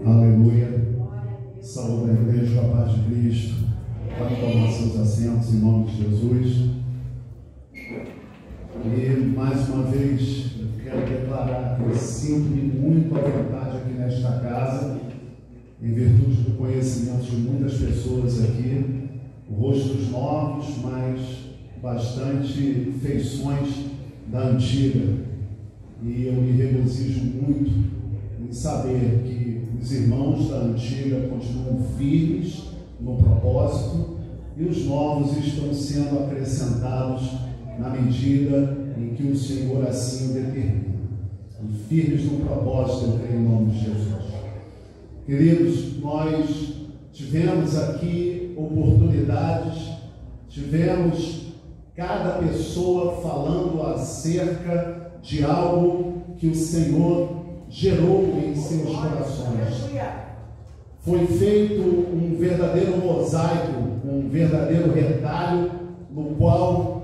Aleluia. Saúde a igreja, a paz de Cristo. Para tomar seus assentos em nome de Jesus. E mais uma vez eu quero declarar que eu sinto-me muito à vontade aqui nesta casa, em virtude do conhecimento de muitas pessoas aqui, rostos novos, mas bastante feições da antiga. E eu me regozijo muito em saber que os irmãos da antiga continuam firmes no propósito e os novos estão sendo acrescentados na medida em que o Senhor assim o determina. E firmes no propósito, eu creio em nome de Jesus. Queridos, nós tivemos aqui oportunidades, tivemos cada pessoa falando acerca de algo que o Senhor gerou em seus corações. Foi feito um verdadeiro mosaico, um verdadeiro retalho, no qual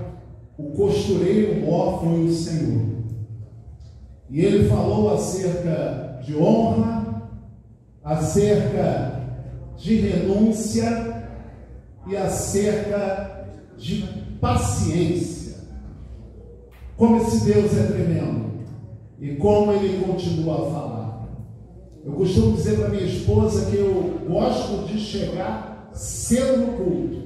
o costureiro mor foi o Senhor. E ele falou acerca de honra, acerca de renúncia e acerca de paciência. Como esse Deus é tremendo e como ele continua a falar. Eu costumo dizer para minha esposa que eu gosto de chegar cedo no culto,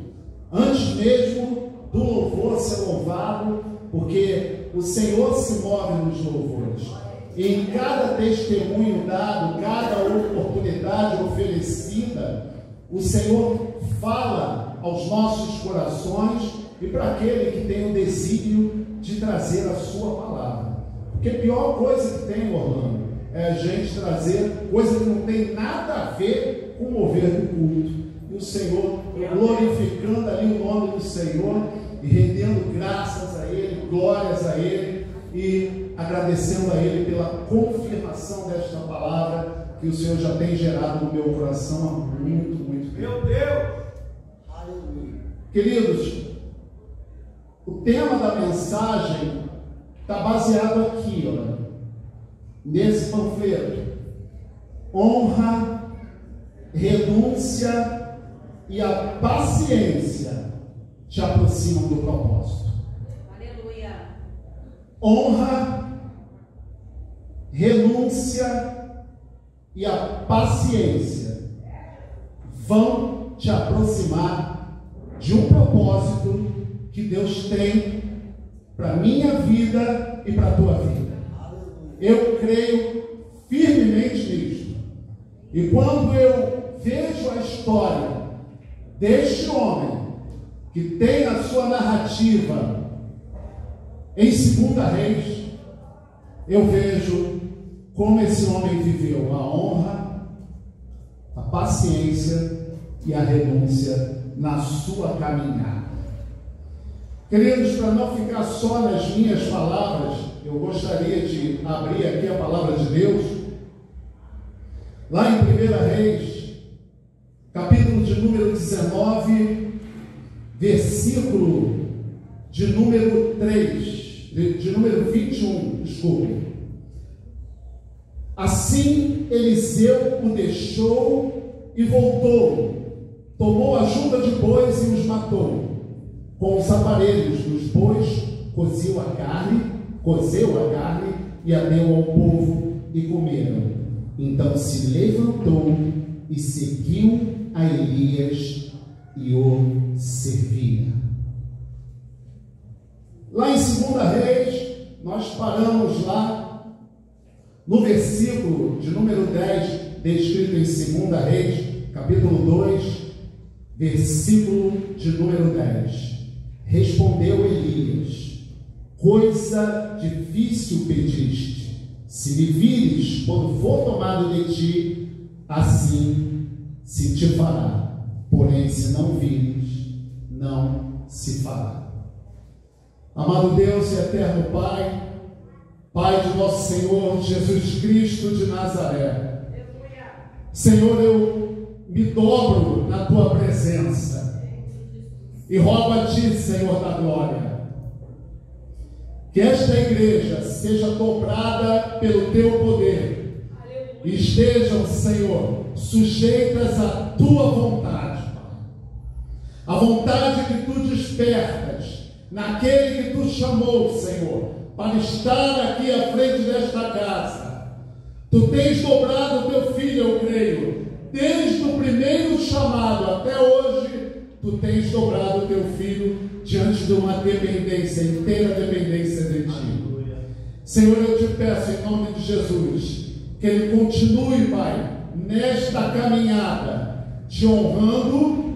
antes mesmo do louvor ser louvado, porque o Senhor se move nos louvores. E em cada testemunho dado, cada oportunidade oferecida, o Senhor fala aos nossos corações e para aquele que tem o desígnio de trazer a sua palavra. Porque a pior coisa que tem, Orlando, é a gente trazer coisa que não tem nada a ver com o mover do culto. E o Senhor glorificando ali o nome do Senhor e rendendo graças a Ele, glórias a Ele e agradecendo a Ele pela confirmação desta palavra que o Senhor já tem gerado no meu coração há muito, muito tempo. Meu Deus! Aleluia. Queridos, o tema da mensagem está baseado aqui, ó, nesse panfleto. Honra, renúncia e a paciência te aproximam do propósito. Aleluia. Honra, renúncia e a paciência vão te aproximar de um propósito que Deus tem para a minha vida e para a tua vida. Eu creio firmemente nisso. E quando eu vejo a história deste homem, que tem a sua narrativa em 2 Reis, eu vejo como esse homem viveu a honra, a paciência e a renúncia na sua caminhada. Queridos, para não ficar só nas minhas palavras, eu gostaria de abrir aqui a palavra de Deus, lá em 1 Reis, capítulo de número 19, versículo de número 3, de número 21, desculpe. Assim Eliseu o deixou e voltou, tomou a junta de bois e os matou. Com os aparelhos dos bois cozeu a carne e a deu ao povo e comeram. Então se levantou e seguiu a Elias e o servia. Lá em 2 Reis, nós paramos lá no versículo de número 10, descrito em 2 Reis, capítulo 2, versículo de número 10. Respondeu Elias: coisa difícil pediste, se me vires quando for tomado de ti, assim se te fará, porém se não vires, não se fará. Amado Deus e eterno Pai, Pai de nosso Senhor Jesus Cristo de Nazaré, Senhor, eu me dobro na tua presença e rogo a ti, Senhor da glória, que esta igreja seja dobrada pelo teu poder, estejam, Senhor, sujeitas à tua vontade, Pai. A vontade que tu despertas naquele que tu chamou, Senhor, para estar aqui à frente desta casa. Tu tens dobrado o teu filho, eu creio, desde o primeiro chamado até hoje. Tu tens dobrado o teu filho diante de uma dependência, inteira dependência de ti. Senhor, eu te peço em nome de Jesus, que Ele continue, Pai, nesta caminhada, te honrando,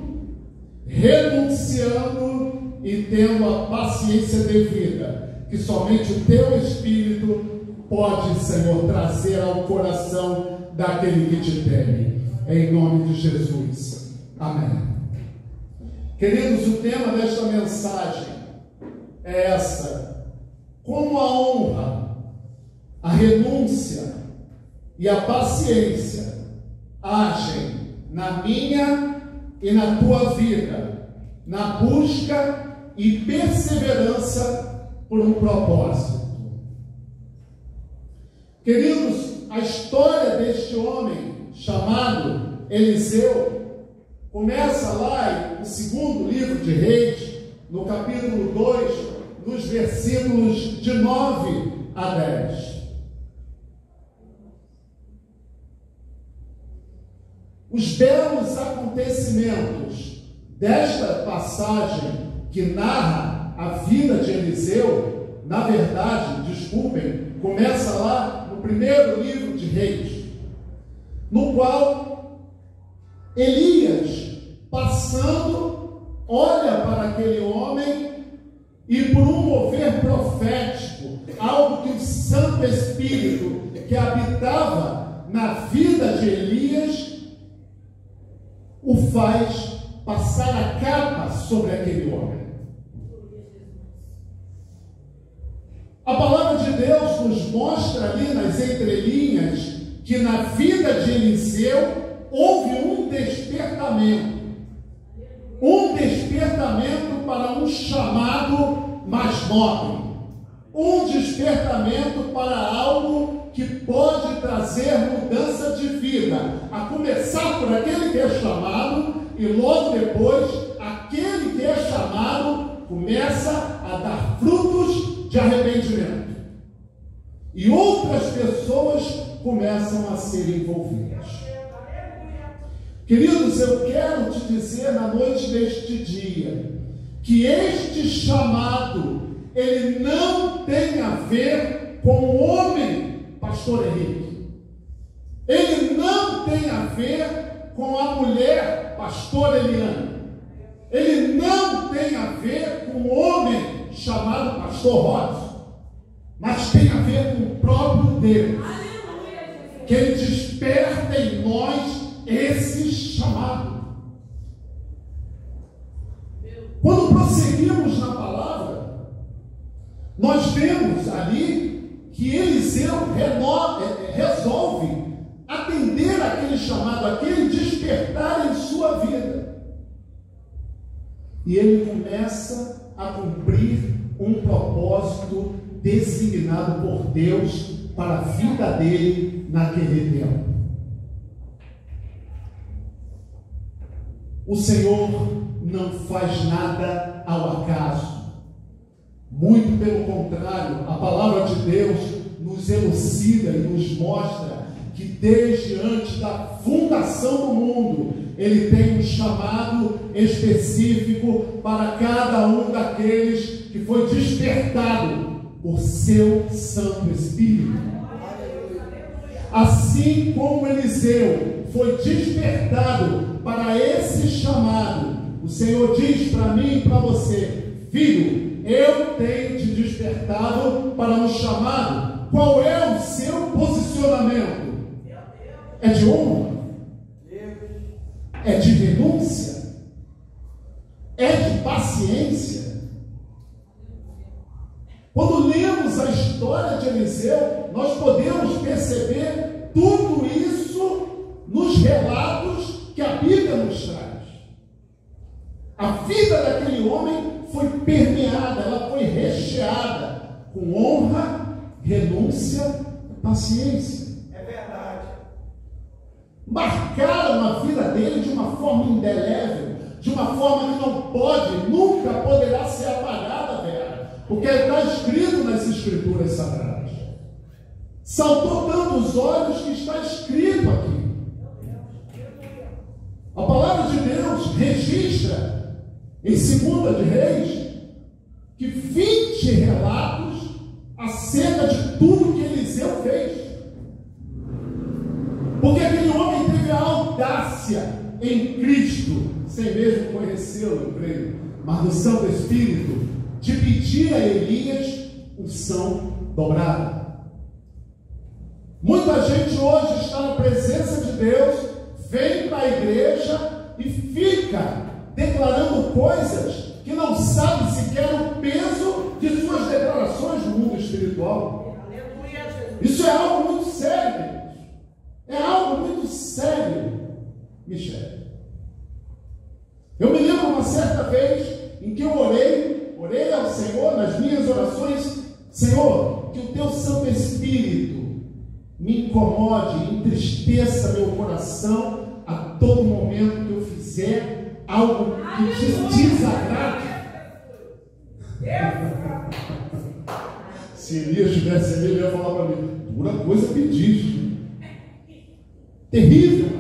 renunciando e tendo a paciência devida, que somente o teu Espírito pode, Senhor, trazer ao coração daquele que te teme. Em nome de Jesus. Amém. Queridos, o tema desta mensagem é essa: como a honra, a renúncia e a paciência agem na minha e na tua vida, na busca e perseverança por um propósito. Queridos, a história deste homem chamado Eliseu começa lá no segundo livro de Reis, no capítulo 2, nos versículos de 9 a 10. Os belos acontecimentos desta passagem que narra a vida de Eliseu, na verdade, desculpem, começa lá no primeiro livro de Reis, no qual Elias, passando, olha para aquele homem e, por um mover profético, algo que o Santo Espírito que habitava na vida de Elias o faz passar a capa sobre aquele homem. A palavra de Deus nos mostra ali nas entrelinhas que na vida de Eliseu houve um despertamento para um chamado mais nobre, um despertamento para algo que pode trazer mudança de vida, a começar por aquele que é chamado, e logo depois aquele que é chamado começa a dar frutos de arrependimento, e outras pessoas começam a ser envolvidas. Queridos, eu quero te dizer na noite deste dia que este chamado, ele não tem a ver com o homem, pastor Henrique. Ele não tem a ver com a mulher, pastor Eliane. Ele não tem a ver com o homem chamado pastor Rosa. Mas tem a ver com o próprio Deus. Que Ele desperta em nós esse chamado. Quando prosseguimos na palavra, nós vemos ali que Eliseu resolve atender aquele chamado, aquele despertar em sua vida. E ele começa a cumprir um propósito designado por Deus para a vida dele naquele tempo. O Senhor não faz nada ao acaso. Muito pelo contrário, a palavra de Deus nos elucida e nos mostra que desde antes da fundação do mundo, Ele tem um chamado específico para cada um daqueles que foi despertado por seu Santo Espírito. Assim como Eliseu foi despertado para esse chamado, o Senhor diz para mim e para você: filho, eu tenho te despertado para um chamado. Qual é o seu posicionamento? É de honra? É de renúncia? É de paciência? Quando lemos a história de Eliseu, nós podemos perceber tudo isso nos relatos que a Bíblia nos traz. A vida daquele homem foi permeada, ela foi recheada com honra, renúncia e paciência. É verdade. marcaram a vida dele de uma forma indelével, de uma forma que não pode, nunca poderá ser apagada, Vera, porque está escrito nas Escrituras Sagradas. Saltou tanto os olhos que está escrito aqui. A palavra de Deus registra em 2 de Reis que 20 relatos acerca de tudo que Eliseu fez. Porque aquele homem teve a audácia em Cristo, sem mesmo conhecê-lo, eu creio, mas no Santo Espírito, de pedir a Elias unção dobrada. Muita gente hoje está na presença de Deus, vem para a igreja e fica declarando coisas que não sabe sequer o peso de suas declarações no mundo espiritual. Isso é algo muito sério. É algo muito sério, Michel. Eu me lembro uma certa vez em que eu orei ao Senhor nas minhas orações: Senhor, que o teu Santo Espírito me incomode, entristeça meu coração a todo momento que eu fizer algo que te desagrade. Se Elias estivesse ali, ele ia falar para mim: dura coisa pediste. Terrível.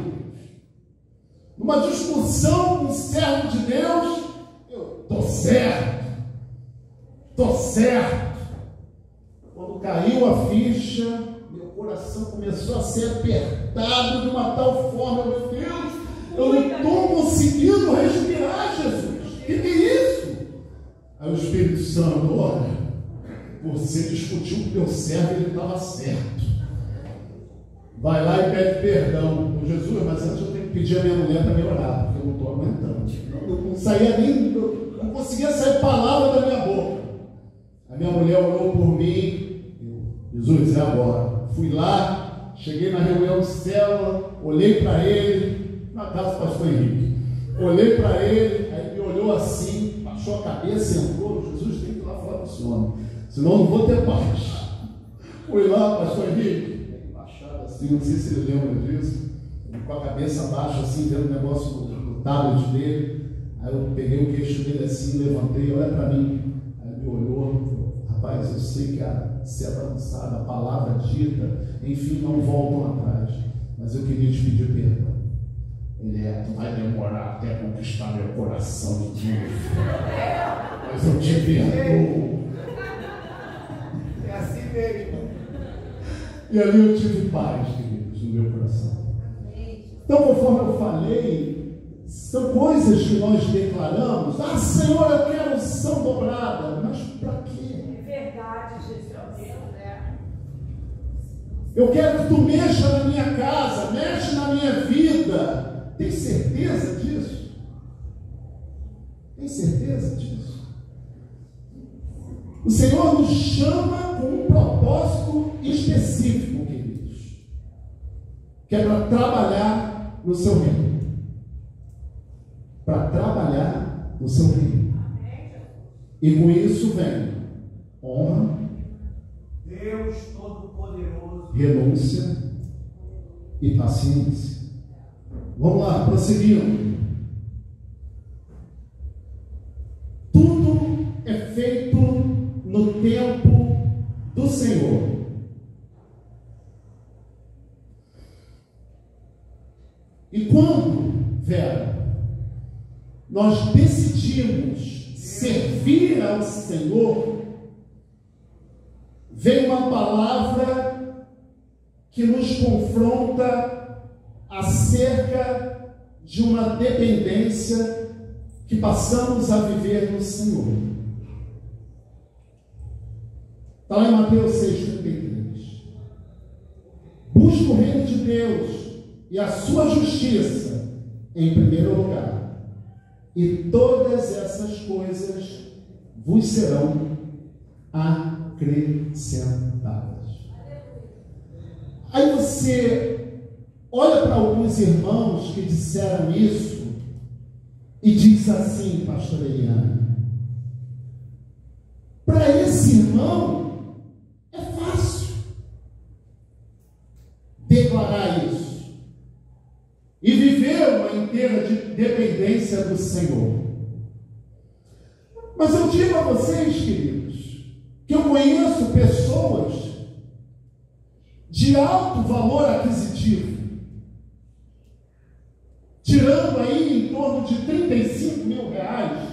Numa discussão com um servo de Deus, eu estou certo. Quando caiu a ficha, meu coração começou a ser apertado de uma tal forma: meu Deus, eu não estou conseguindo respirar, Jesus. O que é isso? Aí o Espírito Santo: olha, você discutiu com o teu servo e ele estava certo. Vai lá e pede perdão. Jesus, mas antes eu tenho que pedir a minha mulher para me orar, porque eu não estou aguentando. Eu não saía nem, não conseguia sair palavra da minha boca. A minha mulher orou por mim. Jesus, é agora. Fui lá, cheguei na reunião de célula, olhei para ele, na casa do pastor Henrique. Olhei para ele, aí ele me olhou assim, baixou a cabeça e entrou: Jesus, tem que ir lá falar com esse homem, senão eu não vou ter paz. Fui lá, pastor Henrique, baixado assim, não sei se ele lembra disso, com a cabeça baixa assim, vendo o negócio do tablet dele. Aí eu peguei o queixo dele assim, levantei: olha para mim. Aí ele me olhou, falou: rapaz, eu sei que a seta lançada, a palavra dita, enfim, não voltam atrás, mas eu queria te pedir perdão. Ele: tu vai demorar até conquistar meu coração de novo, mas eu te perdoo. É assim mesmo. E ali eu tive paz, queridos, no meu coração. Então, conforme eu falei, são coisas que nós declaramos: ah, Senhor, eu quero unção dobrada. Mas para quê? É verdade, Jesus. Eu quero que tu mexa na minha casa, mexe na minha vida. Tem certeza disso? Tem certeza disso? O Senhor nos chama com um propósito específico, queridos, que é para trabalhar no seu reino. Para trabalhar no seu reino. E com isso vem honra, Deus Todo-Poderoso, renúncia e paciência. Vamos lá, prosseguindo. Tudo é feito no tempo do Senhor. E quando, Vera, nós decidimos servir ao Senhor, vem uma palavra que nos confronta acerca de uma dependência que passamos a viver no Senhor. Está lá em Mateus 6,33. Busque o reino de Deus e a sua justiça em primeiro lugar, e todas essas coisas vos serão acrescentadas. Aí você olha para alguns irmãos que disseram isso e diz assim: pastor Eliane, para esse irmão é fácil declarar isso. inteira de dependência do Senhor. Mas eu digo a vocês, queridos, que eu conheço pessoas de alto valor aquisitivo, tirando aí em torno de 35 mil reais,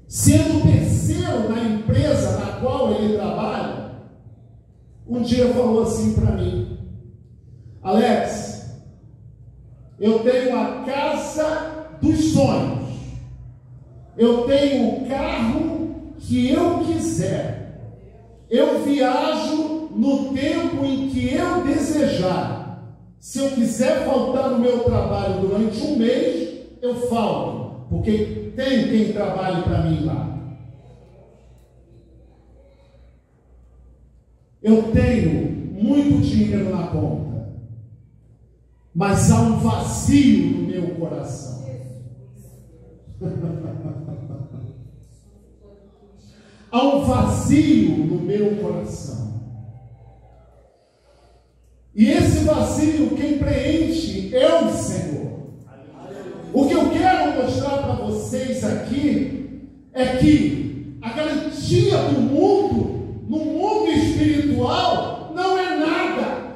sendo terceiro na empresa na qual ele trabalha. Um dia falou assim para mim: Alex, eu tenho a casa dos sonhos, eu tenho o carro que eu quiser, eu viajo no tempo em que eu desejar. Se eu quiser faltar no meu trabalho durante um mês, eu falto, porque tem quem trabalhe para mim lá. Eu tenho muito dinheiro na conta, mas há um vazio no meu coração. Há um vazio no meu coração. E esse vazio, quem preenche é o Senhor. O que eu quero mostrar para vocês aqui é que a garantia do mundo, no mundo espiritual, não é nada.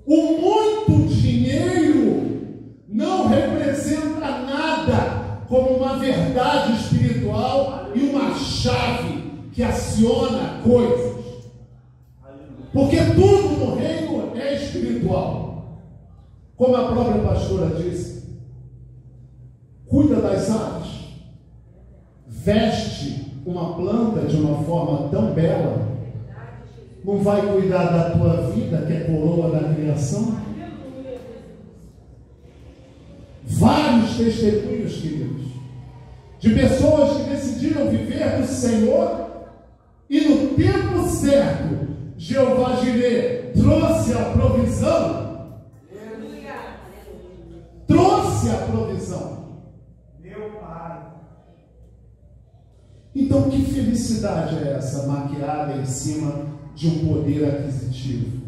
O muito dinheiro não representa nada como uma verdade espiritual e uma chave que aciona coisas. Porque tudo no reino é espiritual. Como a própria pastora disse, cuida das aves, veste uma planta de uma forma tão bela, não vai cuidar da tua vida, que é coroa da criação? Vários testemunhos, queridos, de pessoas que decidiram viver do Senhor e no tempo certo Jeová Jireh trouxe a provisão. Trouxe a provisão. Meu Pai. Então, que felicidade é essa maquiada em cima de um poder aquisitivo?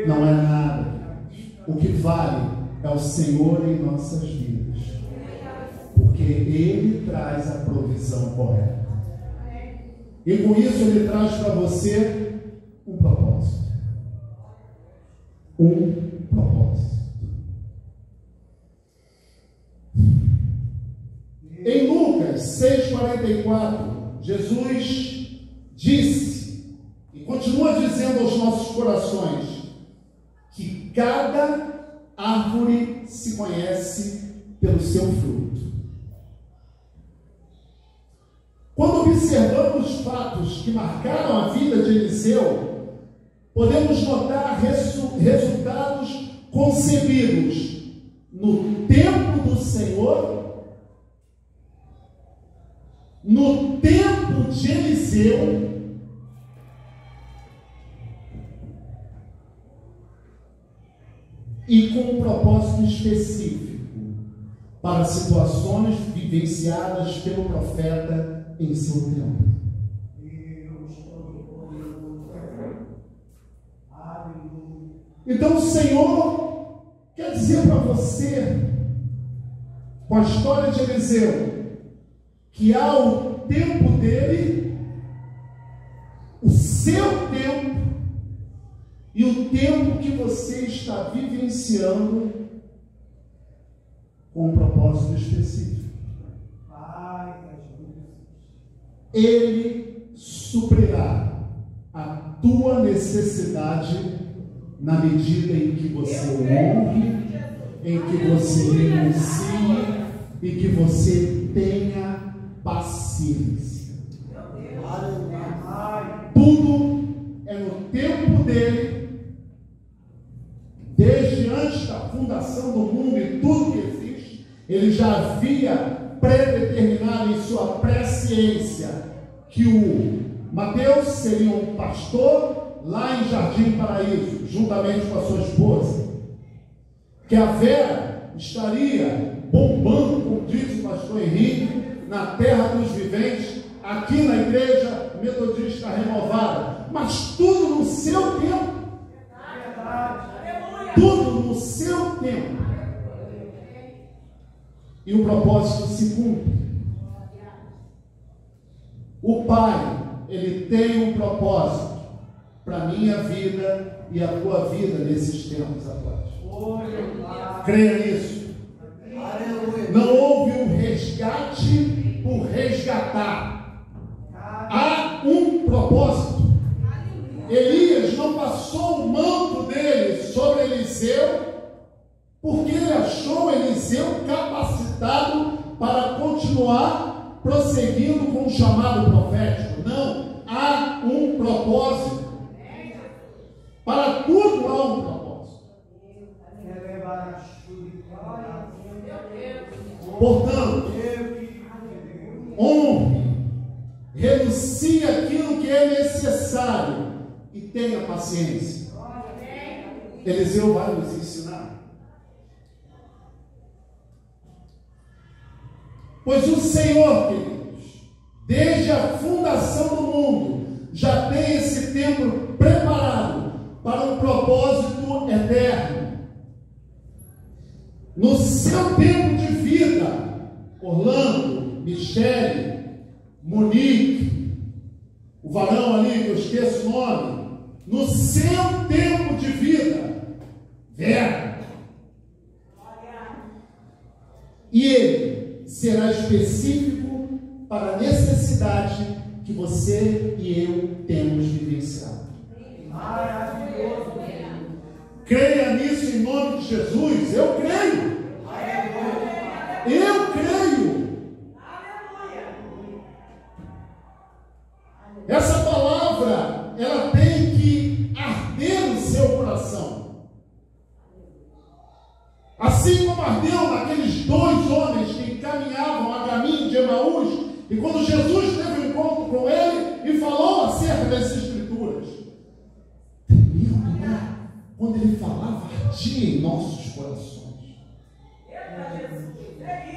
Não é nada. O que vale é o Senhor em nossas vidas, porque Ele traz a provisão correta. E com isso Ele traz para você um propósito. Um propósito. Em Lucas 6,44, Jesus disse, e continua dizendo aos nossos corações, que cada árvore se conhece pelo seu fruto. Quando observamos os fatos que marcaram a vida de Eliseu, podemos notar resultados concebidos no tempo do Senhor, no tempo de Eliseu, e com um propósito específico para situações vivenciadas pelo profeta em seu tempo. Então o Senhor quer dizer para você, com a história de Eliseu, que há o tempo dele, o seu tempo e o tempo que você está vivenciando com um propósito específico. Ele suprirá a tua necessidade na medida em que você o honre, em que você renuncie e que você tenha paciência. Tudo é no tempo dele, desde antes da fundação do mundo e tudo que existe, ele já havia predeterminado em sua presciência que o Mateus seria um pastor lá em Jardim Paraíso, juntamente com a sua esposa, que a Vera estaria bombando, como diz o pastor Henrique, na terra dos viventes, aqui na igreja metodista renovada, mas tudo no seu tempo. tudo no seu tempo. E o propósito se cumpre. O Pai, Ele tem um propósito para a minha vida e a tua vida nesses tempos atuais. Creia nisso. Não houve um resgate por resgatar. Há um propósito. Elias não passou o manto dele sobre Eliseu porque ele achou Eliseu capacitado para continuar prosseguindo com o chamado profético. Não, há um propósito. Para tudo há um propósito. Portanto, honre, renuncie aquilo que é necessário e tenha paciência. Eliseu vai nos ensinar. Pois o Senhor, queridos, desde a fundação do mundo, já tem esse tempo preparado para um propósito eterno. No seu tempo de vida, Orlando, Michele, Monique, o varão ali, que eu esqueço o nome, no seu tempo de vida, Vera, e ele será específico para a necessidade que você e eu temos vivenciado. Maravilhoso. Creia nisso em nome de Jesus. Eu creio. Eu creio. Essa palavra, ela tem que arder no seu coração. Assim como ardeu naqueles dois homens que caminhavam a caminho de Emaús, e quando Jesus teve um encontro com ele e falou acerca das Escrituras, tremiam, né? Quando ele falava, ardia em nossos corações.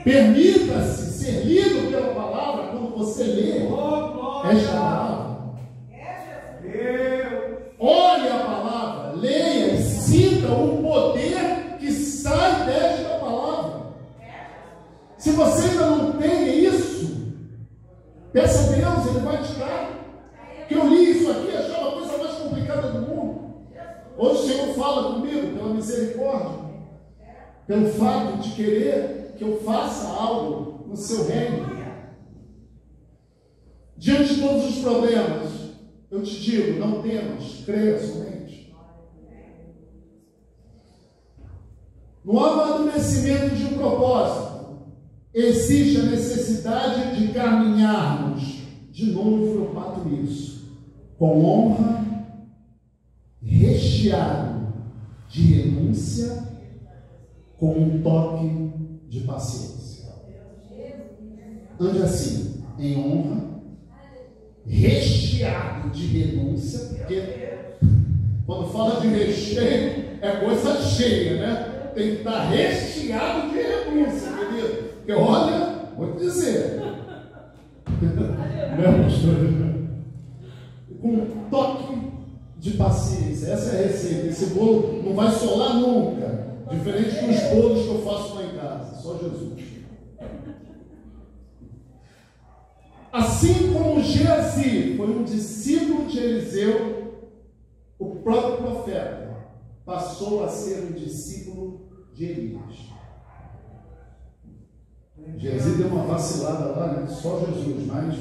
Permita-se ser lido pela palavra quando você lê esta palavra. Olhe a palavra, leia e sinta o poder que sai desta palavra. Se você ainda não tem isso, peça a Deus, Ele vai te dar. Que eu li isso aqui, achava a coisa mais complicada do mundo. Hoje o Senhor fala comigo pela misericórdia, pelo fato de querer que eu faça algo no seu reino. Diante de todos os problemas, eu te digo, não temas, creia somente. No amadurecimento de um propósito, existe a necessidade de caminharmos de novo, eu bato nisso, com honra, recheado de renúncia, com um toque de paciência. Ande assim, em honra, recheado de renúncia, porque quando fala de recheio, é coisa cheia, né? Tem que estar recheado de renúncia, querido. Porque olha, vou te dizer, né, pastor? Com um toque de paciência. Essa é a receita. Esse bolo não vai solar nunca, diferente dos bolos que eu faço lá em casa. Só Jesus. Assim como Geazi foi um discípulo de Eliseu, o próprio profeta passou a ser um discípulo de Elias. Geazi deu uma vacilada lá, né? Só Jesus, mas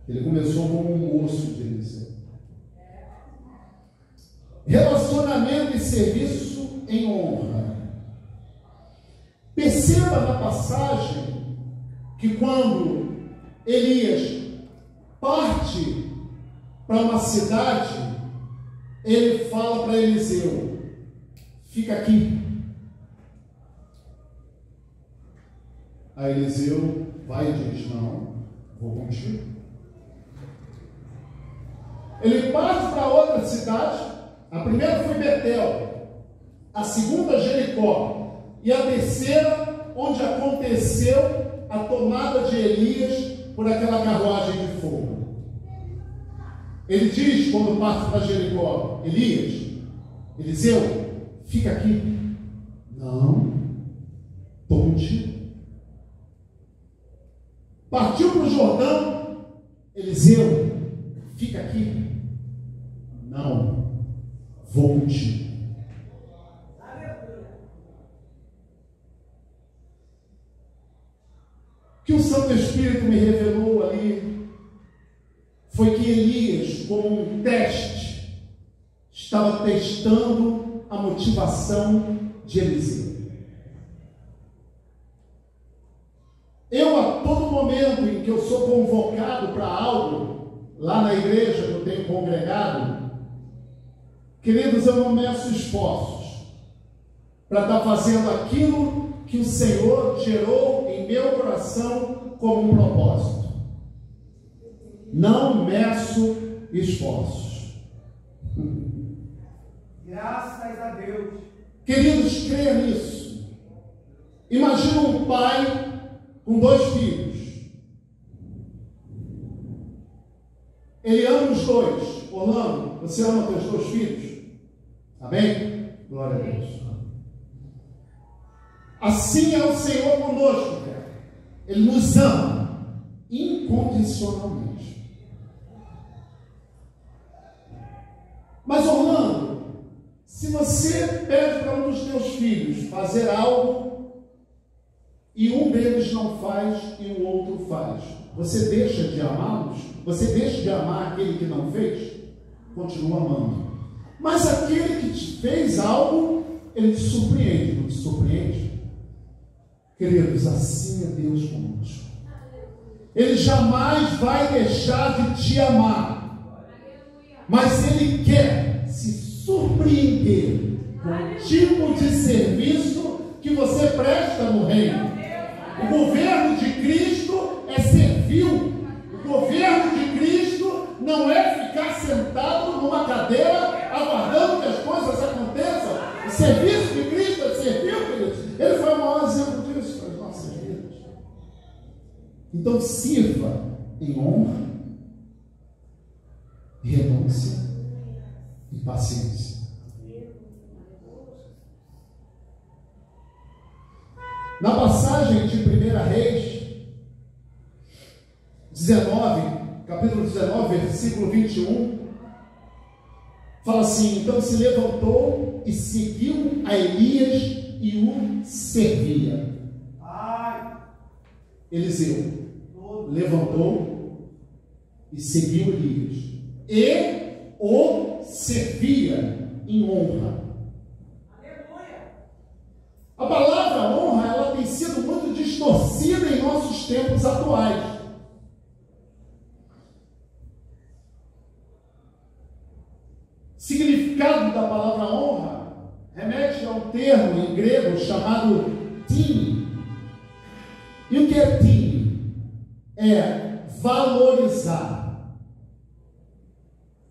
ele começou como um moço de Eliseu. Relacionamento e serviço em honra. Perceba na passagem que quando Elias parte para uma cidade, ele fala para Eliseu: fica aqui. Aí Eliseu vai e diz: não, vou contigo. Ele parte para outra cidade. A primeira foi Betel, a segunda Jericó, e a terceira onde aconteceu a tomada de Elias por aquela carruagem de fogo. Ele diz, quando parte para Jericó: Eliseu, fica aqui. Não, estou contigo. Partiu para o Jordão, Eliseu, fica aqui. Não, vou contigo. O que o Santo Espírito me revelou ali foi que Elias, como um teste, estava testando a motivação de Eliseu. Eu, a todo momento em que eu sou convocado para algo, lá na igreja que eu tenho congregado, queridos, eu não meço esforços para estar fazendo aquilo que o Senhor gerou em meu coração como um propósito. Não meço esforços. Graças a Deus. Queridos, creia nisso. Imagina um pai com 2 filhos. Ele ama os 2. Orlando, você ama teus 2 filhos? Amém? Glória a Deus. Assim é o Senhor conosco, cara. Ele nos ama incondicionalmente. Mas, Orlando, se você pede para um dos teus filhos fazer algo e um deles não faz e o outro faz, você deixa de amá-los? Você deixa de amar aquele que não fez? Continua amando. Mas aquele que te fez algo, ele te surpreende, não te surpreende? Queridos, assim é Deus conosco. Ele jamais vai deixar de te amar, mas Ele quer se surpreender com o tipo de serviço que você presta no reino. O governo de Cristo é servil. O governo de Cristo não é ficar sentado numa cadeira aguardando que as coisas aconteçam. O serviço de Cristo é servil, queridos. Ele foi o maior exemplo disso para as nossas vidas. Então sirva em honra, renúncia e paciência. Na passagem de 1 Reis 19, capítulo 19, versículo 21, fala assim: então se levantou e seguiu a Elias e o servia. Eliseu levantou e seguiu Elias e o servia em honra. A palavra honra, ela tem sido muito distorcida em nossos tempos atuais. Significado da palavra honra remete a um termo em grego chamado tine. E o que é tine? É valorizar,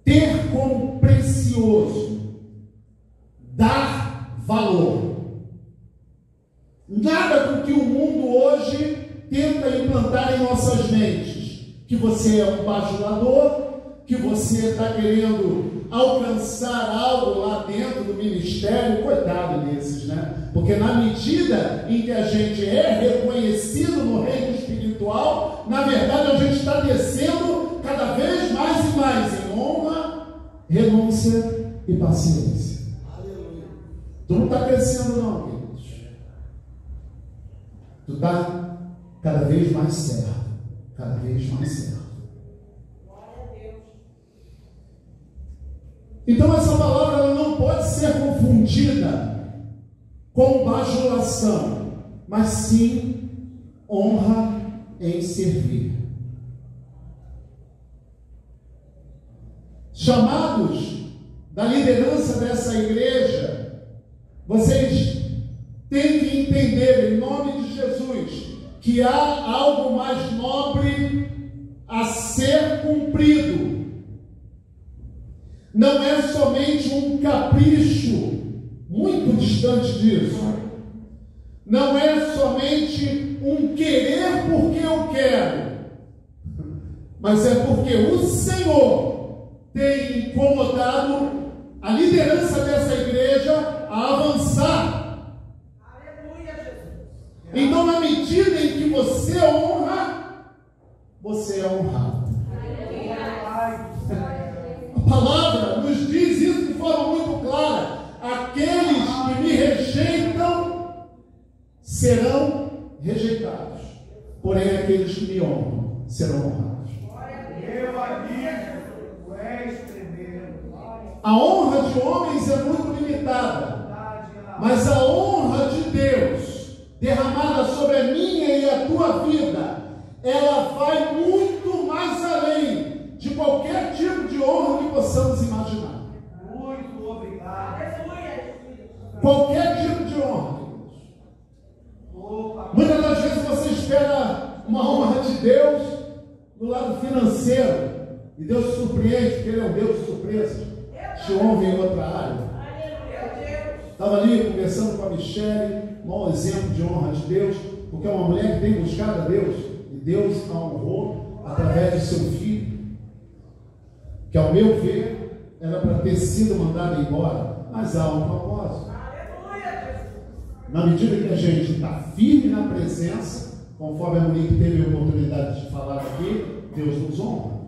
ter como precioso, dar valor. Nada do que o mundo hoje tenta implantar em nossas mentes, que você é um bajulador, que você está querendo alcançar algo lá dentro do ministério. Coitado desses, né? Porque na medida em que a gente é reconhecido no reino espiritual, na verdade a gente está descendo cada vez mais e mais em honra, renúncia e paciência. Aleluia. Tu não está crescendo não, queridos. Tu está cada vez mais certo, cada vez mais certo. Então essa palavra ela não pode ser confundida com bajulação, mas sim honra em servir. Chamados da liderança dessa igreja, vocês têm que entender, em nome de Jesus, que há algo mais nobre a ser cumprido. Não é somente um capricho, muito distante disso. Não é somente um querer porque eu quero, mas é porque o Senhor tem incomodado a liderança dessa igreja a avançar serão rejeitados, porém aqueles que me honram serão honrados. Meu amigo, tu és tremendo. A honra de homens é muito limitada, mas a honra de Deus derramada sobre a minha e a tua vida, ela vai muito mais além de qualquer tipo de honra que possamos imaginar. Muito obrigado. Qualquer tipo de honra, queridos. Muitas das vezes você espera uma honra de Deus no lado financeiro, e Deus te surpreende, porque Ele é um Deus de surpresas, te honra em outra área. Estava ali conversando com a Michele, um mau exemplo de honra de Deus, porque é uma mulher que tem buscado a Deus, e Deus a honrou através de seu filho, que ao meu ver era para ter sido mandado embora, mas há um propósito. Na medida que a gente está firme na presença, conforme a Monique teve a oportunidade de falar aqui, Deus nos honra.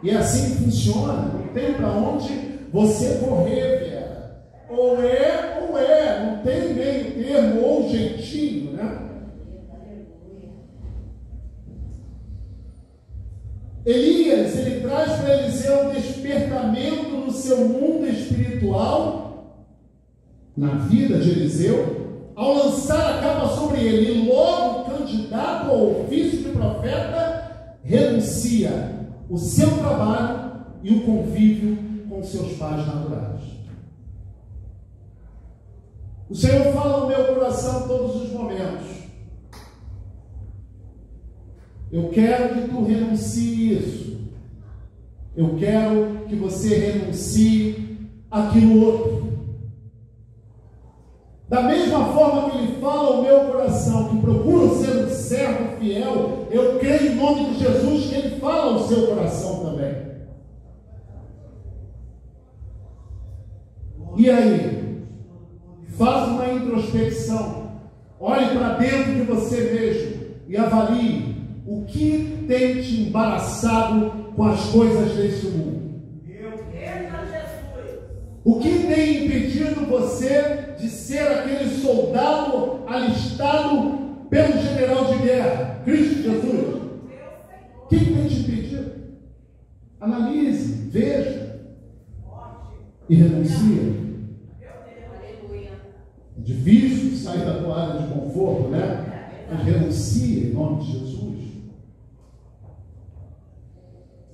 E é assim que funciona, não tem para onde você correr, Vera. Ou é, não tem meio termo ou jeitinho, né? Elias, ele traz para Eliseu um despertamento no seu mundo espiritual, na vida de Eliseu, ao lançar a capa sobre ele, e logo o candidato ao ofício de profeta renuncia o seu trabalho e o convívio com seus pais naturais. O Senhor fala no meu coração todos os momentos. Eu quero que tu renuncie isso. Eu quero que você renuncie aquilo outro. Da mesma forma que Ele fala ao meu coração, que procuro ser um servo fiel, eu creio em nome de Jesus que Ele fala ao seu coração também. E aí? Faça uma introspecção. Olhe para dentro de você mesmo e avalie o que tem te embaraçado com as coisas deste mundo. O que tem impedido você de ser aquele soldado alistado pelo general de guerra, Cristo Jesus? O que tem te impedido? Analise, veja e renuncie. É difícil sair da tua área de conforto, né? Mas renuncia em nome de Jesus.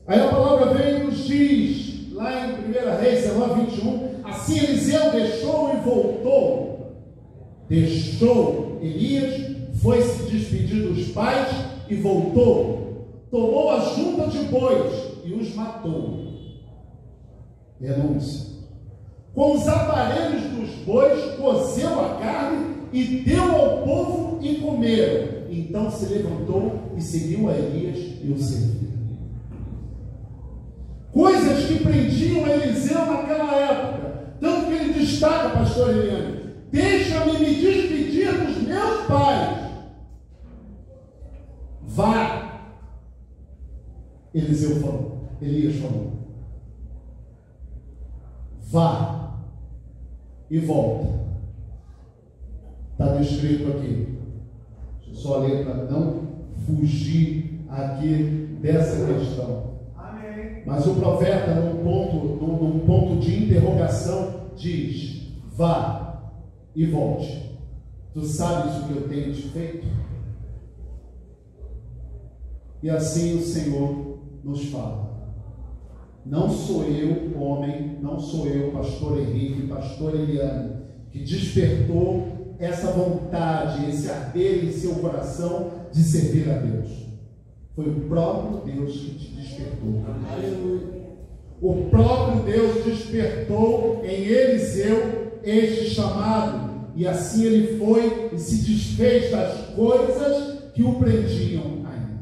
Aí a palavra vem e nos diz, lá em 1 Reis 19:21, assim Eliseu deixou e voltou. Deixou Elias, foi se despedir dos pais e voltou. Tomou a junta de bois e os matou. Renúncia. Com os aparelhos dos bois, cozeu a carne e deu ao povo e comeram. Então se levantou e seguiu a Elias e o serviu. Coisas que prendiam Eliseu naquela época. Tanto que ele destaca, pastor Eliane, deixa-me me despedir dos meus pais. Vá. Elias falou. Vá. E volta. Está descrito aqui. Deixa eu só ler para não fugir aqui dessa questão. Amém. Mas o profeta, num ponto de interrogação, diz: vá e volte. Tu sabes o que eu tenho te feito? E assim o Senhor nos fala. Não sou eu, homem, não sou eu, pastor Henrique, pastor Eliane, que despertou essa vontade, esse arder em seu coração de servir a Deus. Foi o próprio Deus que te despertou. O próprio Deus despertou em Eliseu este chamado, e assim ele foi e se desfez das coisas que o prendiam ainda.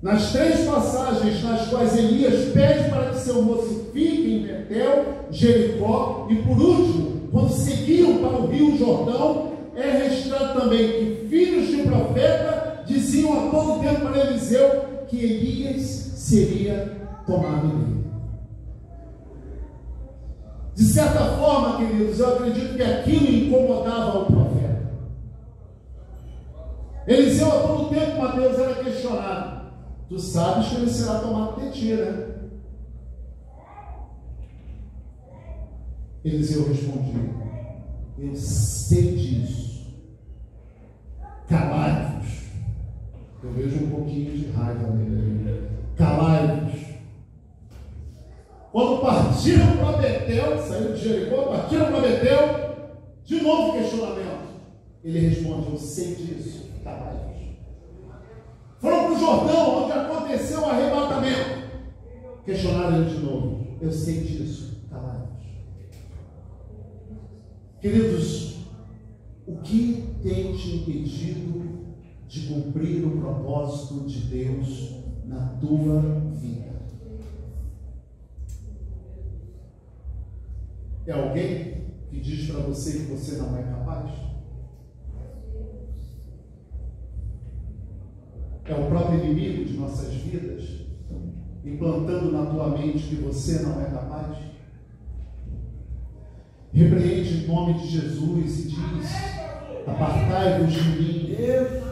Nas 3 passagens nas quais Elias pede para que seu moço fique em Betel, Jericó, e por último, quando seguiam para o rio Jordão, é registrado também que filhos de profeta diziam a todo tempo para Eliseu que Elias seria tomado dele. De certa forma, queridos, eu acredito que aquilo incomodava o profeta. Eliseu, a todo tempo, Mateus, era questionado. Tu sabes que ele será tomado de ti, né? Eliseu respondia: eu sei disso. Calai-vos. Eu vejo um pouquinho de raiva nele. Calai-vos. Quando partiram para Betel, saíram de Jericó, partiram para Betel, de novo questionamento. Ele responde: eu sei disso. Calai-vos. Foram para o Jordão, onde aconteceu o arrebatamento. Questionaram ele de novo: eu sei disso. Calai-vos. Queridos, o que tem te impedido de cumprir o propósito de Deus na tua vida? É alguém que diz para você que você não é capaz? É o próprio inimigo de nossas vidas implantando na tua mente que você não é capaz? Repreende em nome de Jesus e diz: apartai-vos de mim,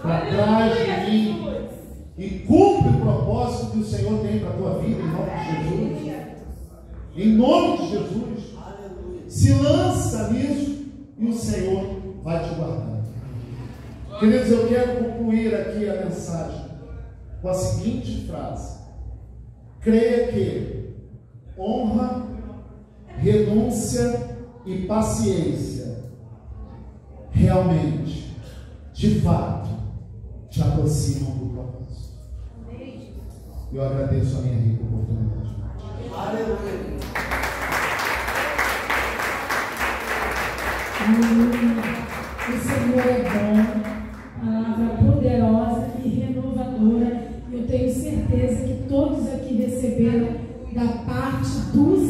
para trás de mim, e cumpre o propósito que o Senhor tem para a tua vida, em nome de Jesus. Em nome de Jesus. Se lança nisso e o Senhor vai te guardar. Queridos, eu quero concluir aqui a mensagem com a seguinte frase: creia que honra, renúncia e paciência realmente, de fato, te aproximam do propósito. Eu agradeço a minha rica oportunidade. Aleluia. O Senhor é bom, palavra poderosa e renovadora. Eu tenho certeza que todos aqui receberam da parte do